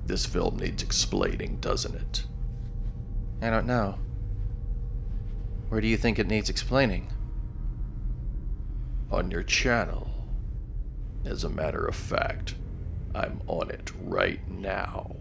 This film needs explaining, doesn't it? I don't know. Where do you think it needs explaining? On your channel. As a matter of fact, I'm on it right now.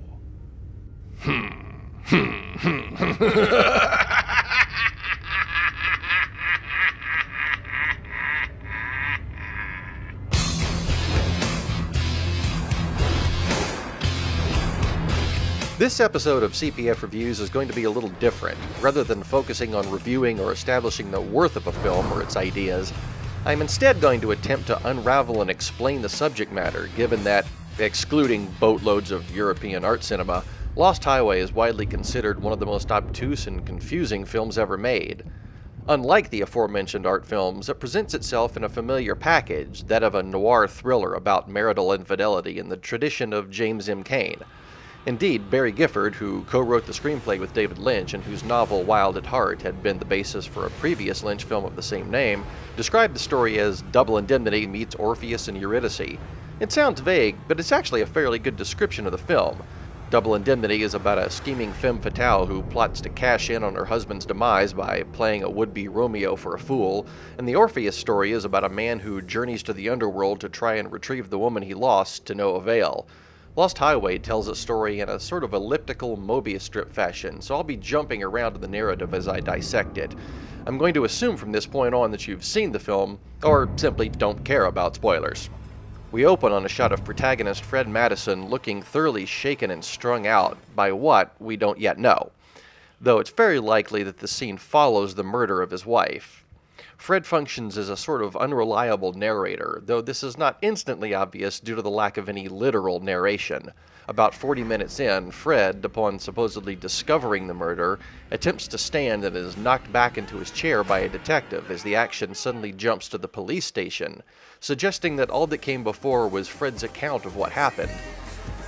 This episode of CPF Reviews is going to be a little different. Rather than focusing on reviewing or establishing the worth of a film or its ideas, I'm instead going to attempt to unravel and explain the subject matter, given that, excluding boatloads of European art cinema, Lost Highway is widely considered one of the most obtuse and confusing films ever made. Unlike the aforementioned art films, it presents itself in a familiar package, that of a noir thriller about marital infidelity in the tradition of James M. Cain. Indeed, Barry Gifford, who co-wrote the screenplay with David Lynch and whose novel Wild at Heart had been the basis for a previous Lynch film of the same name, described the story as Double Indemnity meets Orpheus and Eurydice. It sounds vague, but it's actually a fairly good description of the film. Double Indemnity is about a scheming femme fatale who plots to cash in on her husband's demise by playing a would-be Romeo for a fool, and the Orpheus story is about a man who journeys to the underworld to try and retrieve the woman he lost to no avail. Lost Highway tells a story in a sort of elliptical Mobius strip fashion, so I'll be jumping around in the narrative as I dissect it. I'm going to assume from this point on that you've seen the film, or simply don't care about spoilers. We open on a shot of protagonist Fred Madison looking thoroughly shaken and strung out by what we don't yet know, though it's very likely that the scene follows the murder of his wife. Fred functions as a sort of unreliable narrator, though this is not instantly obvious due to the lack of any literal narration. About 40 minutes in, Fred, upon supposedly discovering the murder, attempts to stand and is knocked back into his chair by a detective as the action suddenly jumps to the police station, suggesting that all that came before was Fred's account of what happened.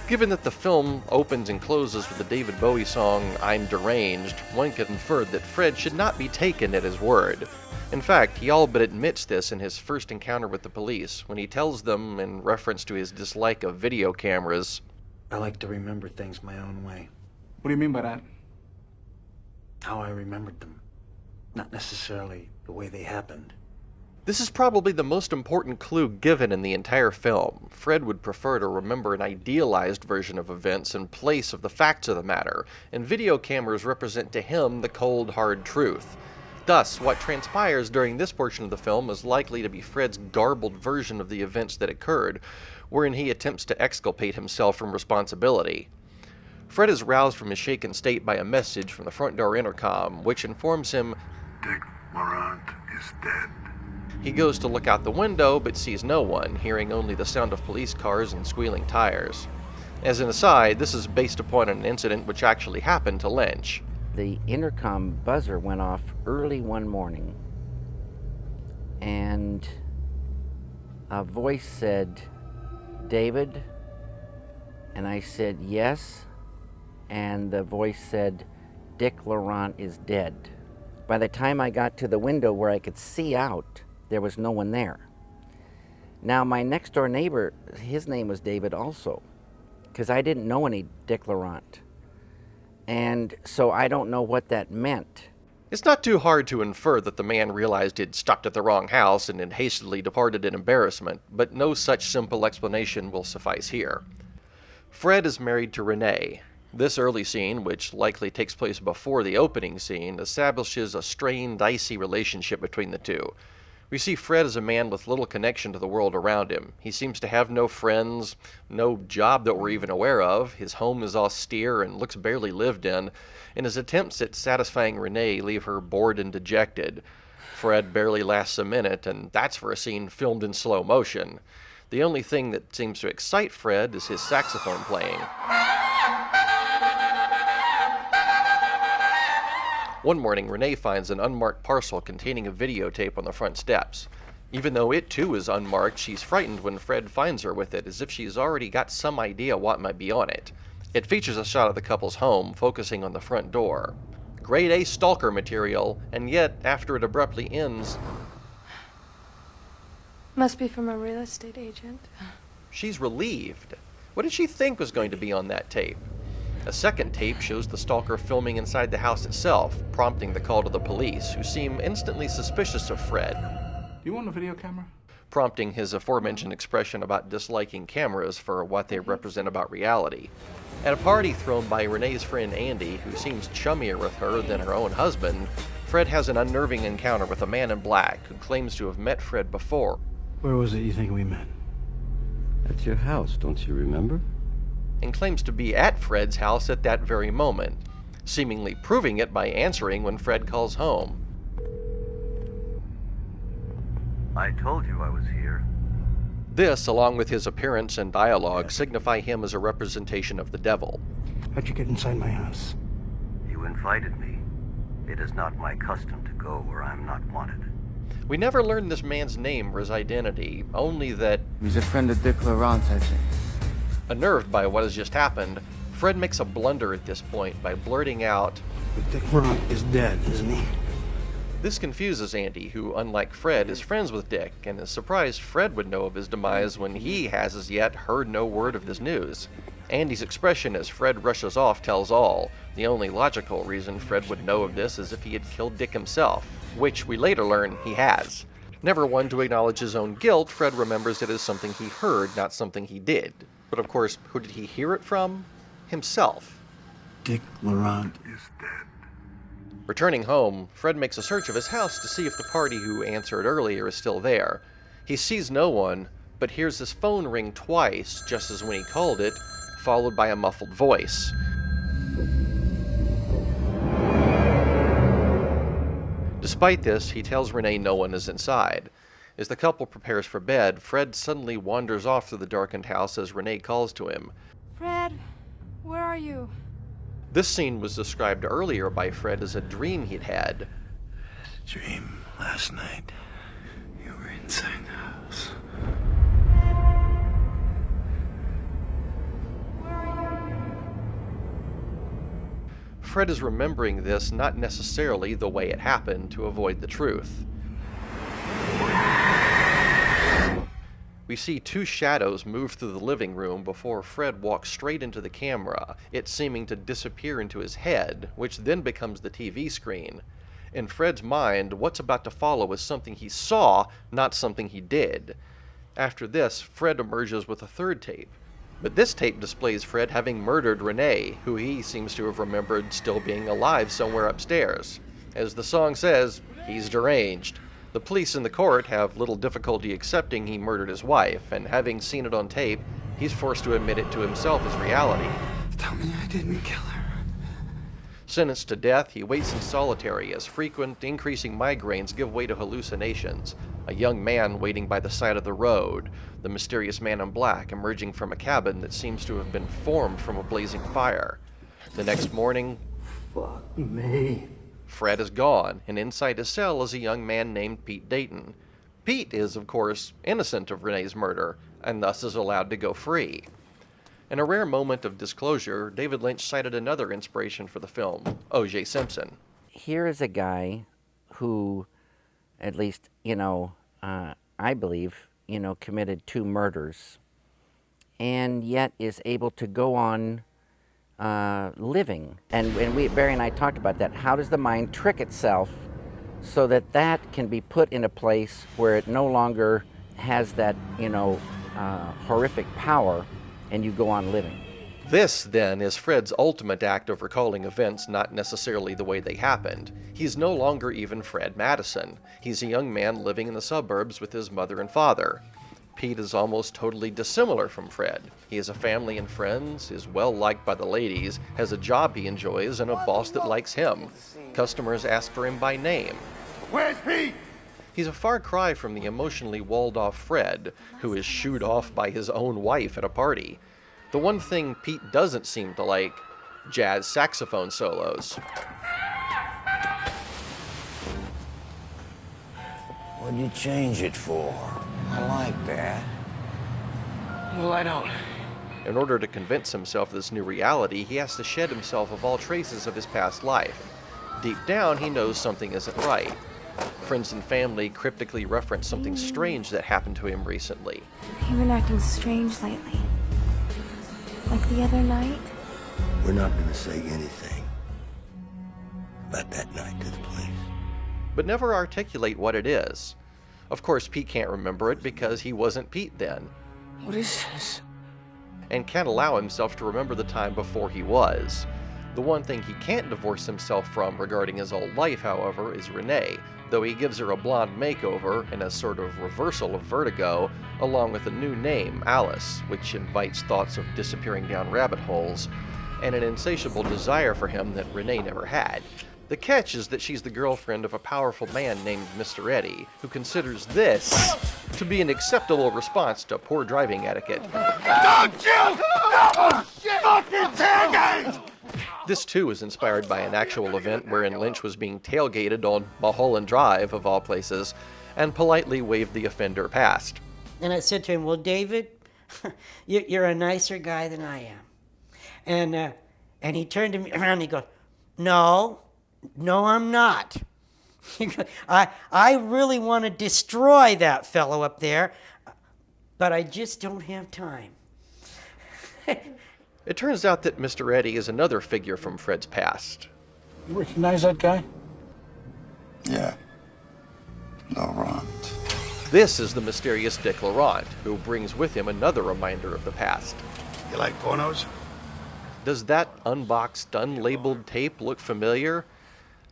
Given that the film opens and closes with the David Bowie song I'm Deranged, one could infer that Fred should not be taken at his word. In fact, he all but admits this in his first encounter with the police, when he tells them, in reference to his dislike of video cameras, I like to remember things my own way. What do you mean by that? How I remembered them. Not necessarily the way they happened. This is probably the most important clue given in the entire film. Fred would prefer to remember an idealized version of events in place of the facts of the matter, and video cameras represent to him the cold, hard truth. Thus, what transpires during this portion of the film is likely to be Fred's garbled version of the events that occurred, wherein he attempts to exculpate himself from responsibility. Fred is roused from his shaken state by a message from the front door intercom, which informs him Dick Laurent is dead. He goes to look out the window, but sees no one, hearing only the sound of police cars and squealing tires. As an aside, this is based upon an incident which actually happened to Lynch. The intercom buzzer went off early one morning, and a voice said, David? And I said, yes. And the voice said, Dick Laurent is dead. By the time I got to the window where I could see out, there was no one there. Now, my next door neighbor, his name was David also, because I didn't know any Dick Laurent. And so I don't know what that meant. It's not too hard to infer that the man realized he'd stopped at the wrong house and had hastily departed in embarrassment, but no such simple explanation will suffice here. Fred is married to Renee. This early scene, which likely takes place before the opening scene, establishes a strained, dicey relationship between the two. We see Fred as a man with little connection to the world around him. He seems to have no friends, no job that we're even aware of. His home is austere and looks barely lived in, and his attempts at satisfying Renee leave her bored and dejected. Fred barely lasts a minute, and that's for a scene filmed in slow motion. The only thing that seems to excite Fred is his saxophone playing. One morning, Renee finds an unmarked parcel containing a videotape on the front steps. Even though it too is unmarked, she's frightened when Fred finds her with it, as if she's already got some idea what might be on it. It features a shot of the couple's home, focusing on the front door. Grade A stalker material, and yet, after it abruptly ends, Must be from a real estate agent. she's relieved. What did she think was going to be on that tape? A second tape shows the stalker filming inside the house itself, prompting the call to the police, who seem instantly suspicious of Fred, You want a video camera? prompting his aforementioned expression about disliking cameras for what they represent about reality. At a party thrown by Renee's friend Andy, who seems chummier with her than her own husband, Fred has an unnerving encounter with a man in black who claims to have met Fred before, Where was it you think we met? At your house, don't you remember? and claims to be at Fred's house at that very moment, seemingly proving it by answering when Fred calls home. I told you I was here. This, along with his appearance and dialogue, signify him as a representation of the devil. How'd you get inside my house? You invited me. It is not my custom to go where I'm not wanted. We never learn this man's name or his identity, only that, He's a friend of Dick Laurent's, I think. unnerved by what has just happened, Fred makes a blunder at this point by blurting out, But Dick Laurent is dead, isn't he? This confuses Andy, who, unlike Fred, is friends with Dick, and is surprised Fred would know of his demise when he has as yet heard no word of this news. Andy's expression as Fred rushes off tells all. The only logical reason Fred would know of this is if he had killed Dick himself, which we later learn he has. Never one to acknowledge his own guilt, Fred remembers it as something he heard, not something he did. But of course, who did he hear it from? Himself. Dick Laurent. Is dead. Returning home, Fred makes a search of his house to see if the party who answered earlier is still there. He sees no one, but hears his phone ring twice, just as when he called it, followed by a muffled voice. Despite this, he tells Renee no one is inside. As the couple prepares for bed, Fred suddenly wanders off through the darkened house as Renee calls to him. Fred, where are you? This scene was described earlier by Fred as a dream he'd had. Dream last night. You were inside the house. Fred is remembering this not necessarily the way it happened to avoid the truth. We see two shadows move through the living room before Fred walks straight into the camera, it seeming to disappear into his head, which then becomes the TV screen. In Fred's mind, what's about to follow is something he saw, not something he did. After this, Fred emerges with a third tape. But this tape displays Fred having murdered Renee, who he seems to have remembered still being alive somewhere upstairs. As the song says, he's deranged. The police in the court have little difficulty accepting he murdered his wife, and having seen it on tape, he's forced to admit it to himself as reality. Tell me I didn't kill her. Sentenced to death, he waits in solitary as frequent, increasing migraines give way to hallucinations. A young man waiting by the side of the road, the mysterious man in black emerging from a cabin that seems to have been formed from a blazing fire. The next morning, Fuck me. Fred is gone, and inside his cell is a young man named Pete Dayton. Pete is, of course, innocent of Renee's murder, and thus is allowed to go free. In a rare moment of disclosure, David Lynch cited another inspiration for the film, O.J. Simpson. Here is a guy who, at least, I believe, committed 2 murders, and yet is able to go on living. And Barry and I talked about that. How does the mind trick itself so that that can be put in a place where it no longer has that, horrific power, and you go on living? This, then, is Fred's ultimate act of recalling events not necessarily the way they happened. He's no longer even Fred Madison. He's a young man living in the suburbs with his mother and father. Pete is almost totally dissimilar from Fred. He has a family and friends, is well liked by the ladies, has a job he enjoys, and a boss that likes him. Customers ask for him by name. Where's Pete? He's a far cry from the emotionally walled-off Fred, who is shooed off by his own wife at a party. The one thing Pete doesn't seem to like, jazz saxophone solos. What'd you change it for? I like that. Well, I don't. In order to convince himself of this new reality, he has to shed himself of all traces of his past life. Deep down, he knows something isn't right. Friends and family cryptically reference something strange that happened to him recently. You've been acting strange lately. Like the other night? We're not going to say anything about that night to the police. But never articulate what it is. Of course, Pete can't remember it because he wasn't Pete then, What is this? and can't allow himself to remember the time before he was. The one thing he can't divorce himself from regarding his old life, however, is Renee, though he gives her a blonde makeover in a sort of reversal of Vertigo, along with a new name, Alice, which invites thoughts of disappearing down rabbit holes, and an insatiable desire for him that Renee never had. The catch is that she's the girlfriend of a powerful man named Mr. Eddie, who considers this to be an acceptable response to poor driving etiquette. Don't you! Fucking tailgate! This too is inspired by an actual event wherein Lynch was being tailgated on Mulholland Drive, of all places, and politely waved the offender past. And I said to him, well, David, you're a nicer guy than I am. And he turned to me around and he goes, no, I'm not. I really want to destroy that fellow up there, but I just don't have time. It turns out that Mr. Eddie is another figure from Fred's past. You recognize that guy? Yeah. Laurent. This is the mysterious Dick Laurent, who brings with him another reminder of the past. You like pornos? Does that unboxed, unlabeled tape look familiar?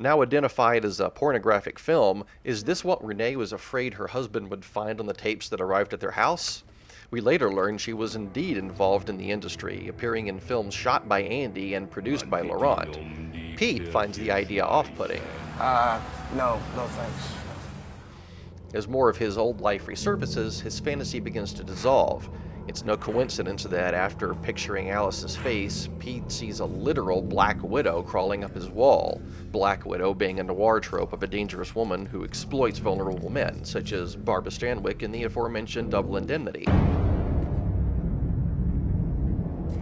Now identified as a pornographic film, is this what Renee was afraid her husband would find on the tapes that arrived at their house? We later learned she was indeed involved in the industry, appearing in films shot by Andy and produced by Laurent. Pete finds the idea off-putting. No thanks. As more of his old life resurfaces, his fantasy begins to dissolve. It's no coincidence that after picturing Alice's face, Pete sees a literal Black Widow crawling up his wall. Black Widow being a noir trope of a dangerous woman who exploits vulnerable men, such as Barbara Stanwyck in the aforementioned Double Indemnity.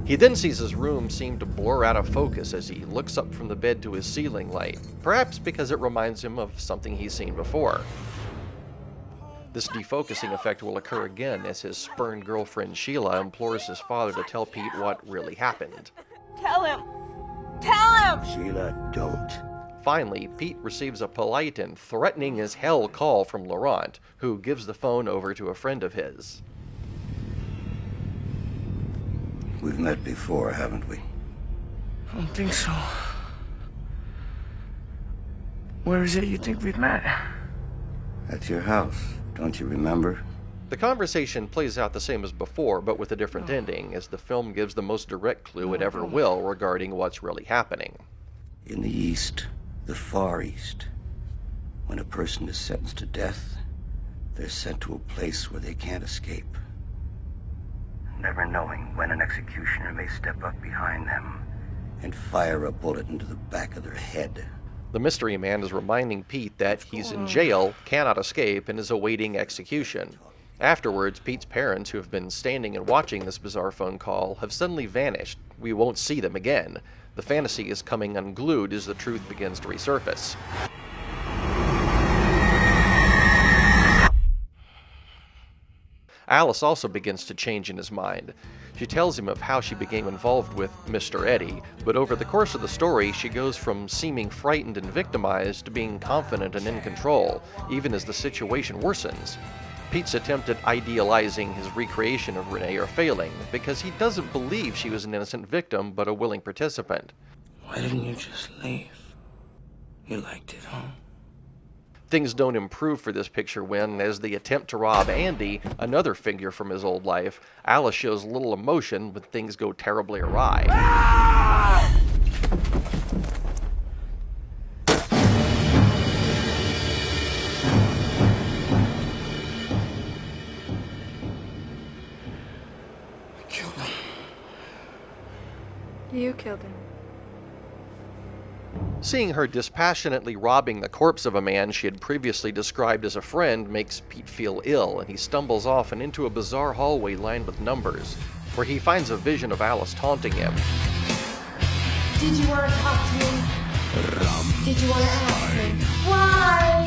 He then sees his room seem to blur out of focus as he looks up from the bed to his ceiling light, perhaps because it reminds him of something he's seen before. This defocusing effect will occur again as his spurned girlfriend Sheila implores his father to tell Pete what really happened. Tell him! Tell him! Sheila, don't. Finally, Pete receives a polite and threatening as hell call from Laurent, who gives the phone over to a friend of his. We've met before, haven't we? I don't think so. Where is it you think we've met? At your house. Don't you remember? The conversation plays out the same as before, but with a different ending, as the film gives the most direct clue it ever will regarding what's really happening. In the East, the Far East, when a person is sentenced to death, they're sent to a place where they can't escape. Never knowing when an executioner may step up behind them And fire a bullet into the back of their head. The mystery man is reminding Pete that he's in jail, cannot escape, and is awaiting execution. Afterwards, Pete's parents, who have been standing and watching this bizarre phone call, have suddenly vanished. We won't see them again. The fantasy is coming unglued as the truth begins to resurface. Alice also begins to change in his mind. She tells him of how she became involved with Mr. Eddie, but over the course of the story, she goes from seeming frightened and victimized to being confident and in control, even as the situation worsens. Pete's attempt at idealizing his recreation of Renee are failing, because he doesn't believe she was an innocent victim, but a willing participant. Why didn't you just leave? You liked it, huh? Things don't improve for this picture when, as they attempt to rob Andy, another figure from his old life, Alice shows little emotion when things go terribly awry. I killed him. You killed him. Seeing her dispassionately robbing the corpse of a man she had previously described as a friend makes Pete feel ill, and he stumbles off and into a bizarre hallway lined with numbers, where he finds a vision of Alice taunting him. Did you want to talk to me? Did you want to ask me? Why?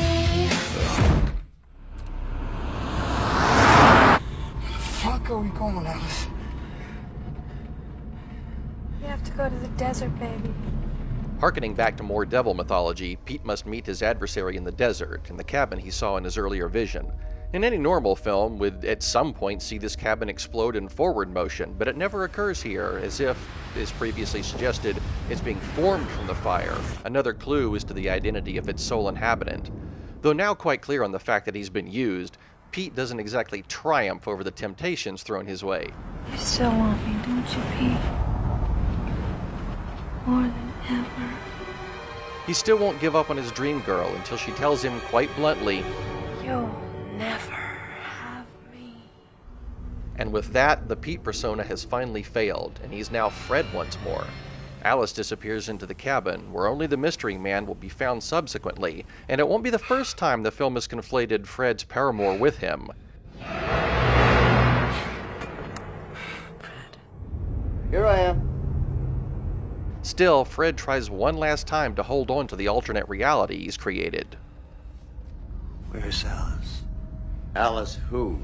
Where the fuck are we going, Alice? go to the desert, baby. Harkening back to more devil mythology, Pete must meet his adversary in the desert, in the cabin he saw in his earlier vision. In any normal film, would at some point see this cabin explode in forward motion, but it never occurs here, as if, as previously suggested, it's being formed from the fire, another clue as to the identity of its sole inhabitant. Though now quite clear on the fact that he's been used, Pete doesn't exactly triumph over the temptations thrown his way. You still want me, don't you, Pete? More than ever. He still won't give up on his dream girl until she tells him quite bluntly, You'll never have me. and with that, the Pete persona has finally failed, and he's now Fred once more. Alice disappears into the cabin, where only the mystery man will be found subsequently, and it won't be the first time the film has conflated Fred's paramour with him. Here I am. Still, Fred tries one last time to hold on to the alternate reality he's created. Where's Alice? Alice who?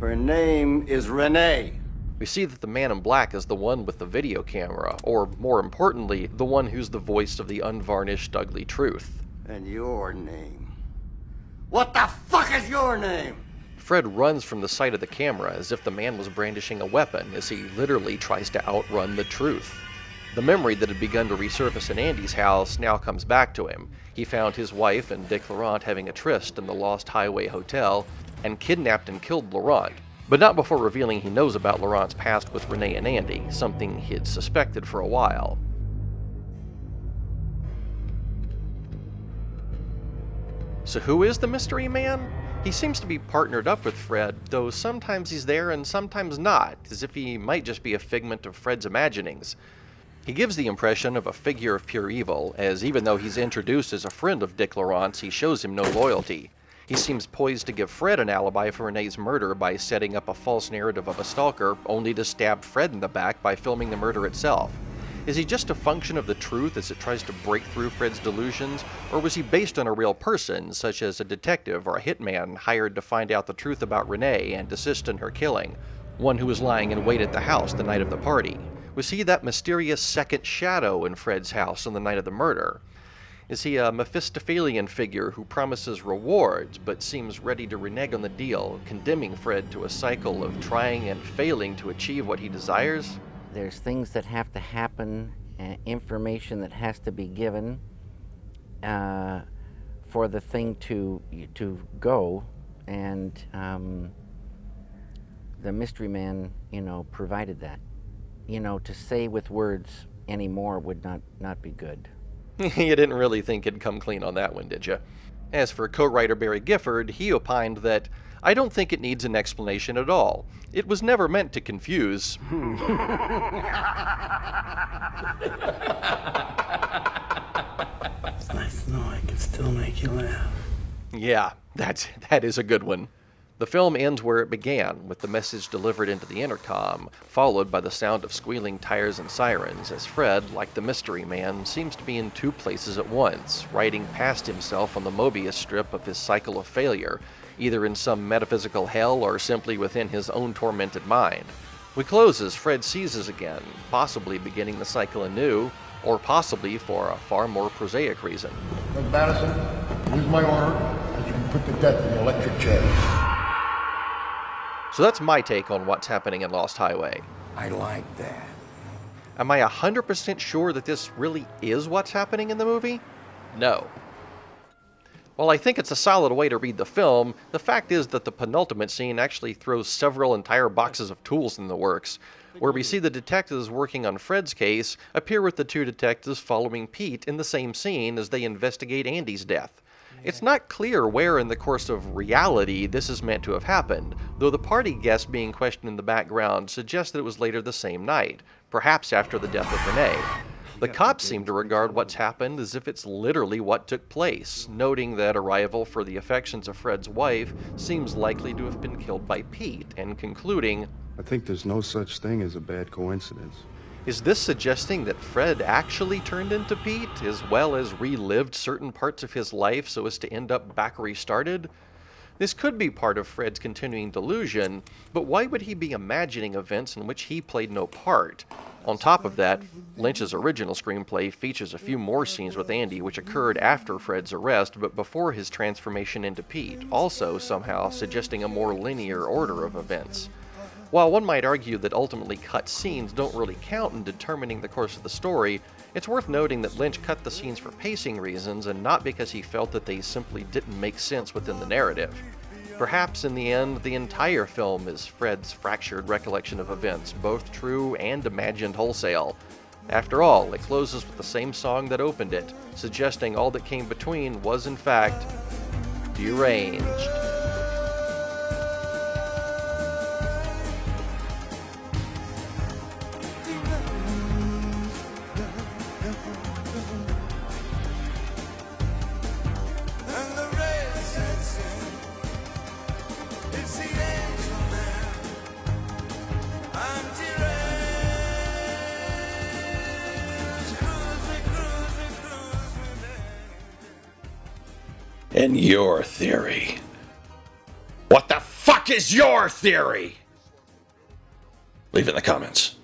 Her name is Renee. We see that the man in black is the one with the video camera, or more importantly, the one who's the voice of the unvarnished, ugly truth. And your name? What the fuck is your name? Fred runs from the sight of the camera as if the man was brandishing a weapon as he literally tries to outrun the truth. The memory that had begun to resurface in Andy's house now comes back to him. He found his wife and Dick Laurent having a tryst in the Lost Highway Hotel and kidnapped and killed Laurent, but not before revealing he knows about Laurent's past with Renee and Andy, something he'd suspected for a while. So who is the mystery man? He seems to be partnered up with Fred, though sometimes he's there and sometimes not, as if he might just be a figment of Fred's imaginings. He gives the impression of a figure of pure evil, as even though he's introduced as a friend of Dick Laurent's, he shows him no loyalty. He seems poised to give Fred an alibi for Renee's murder by setting up a false narrative of a stalker, only to stab Fred in the back by filming the murder itself. Is he just a function of the truth as it tries to break through Fred's delusions, or was he based on a real person, such as a detective or a hitman hired to find out the truth about Renee and assist in her killing, one who was lying in wait at the house the night of the party? Was he that mysterious second shadow in Fred's house on the night of the murder? Is he a Mephistophelian figure who promises rewards but seems ready to renege on the deal, condemning Fred to a cycle of trying and failing to achieve what he desires? There's things that have to happen, information that has to be given for the thing to go, and the mystery man, provided that. To say with words anymore would not be good. You didn't really think it'd come clean on that one, did you? As for co-writer Barry Gifford, he opined that, I don't think it needs an explanation at all. It was never meant to confuse. It's nice to know I can still make you laugh. Yeah, that is a good one. The film ends where it began, with the message delivered into the intercom, followed by the sound of squealing tires and sirens, as Fred, like the mystery man, seems to be in two places at once, riding past himself on the Mobius strip of his cycle of failure, either in some metaphysical hell or simply within his own tormented mind. We close as Fred seizes again, possibly beginning the cycle anew, or possibly for a far more prosaic reason. Fred Madison, here's my order that you can put to death in the electric chair. So that's my take on what's happening in Lost Highway. I like that. Am I 100% sure that this really is what's happening in the movie? No. While I think it's a solid way to read the film, the fact is that the penultimate scene actually throws several entire boxes of tools in the works, where we see the detectives working on Fred's case appear with the two detectives following Pete in the same scene as they investigate Andy's death. It's not clear where in the course of reality this is meant to have happened, though the party guest being questioned in the background suggests that it was later the same night, perhaps after the death of Renee. The cops seem to regard what's happened as if it's literally what took place, noting that a rival for the affections of Fred's wife seems likely to have been killed by Pete, and concluding, I think there's no such thing as a bad coincidence. is this suggesting that Fred actually turned into Pete, as well as relived certain parts of his life so as to end up back where he started? This could be part of Fred's continuing delusion, but why would he be imagining events in which he played no part? On top of that, Lynch's original screenplay features a few more scenes with Andy which occurred after Fred's arrest but before his transformation into Pete, also somehow suggesting a more linear order of events. While one might argue that ultimately cut scenes don't really count in determining the course of the story, it's worth noting that Lynch cut the scenes for pacing reasons and not because he felt that they simply didn't make sense within the narrative. Perhaps in the end, the entire film is Fred's fractured recollection of events, both true and imagined wholesale. After all, it closes with the same song that opened it, suggesting all that came between was in fact deranged. And your theory? What the fuck is your theory? Leave it in the comments.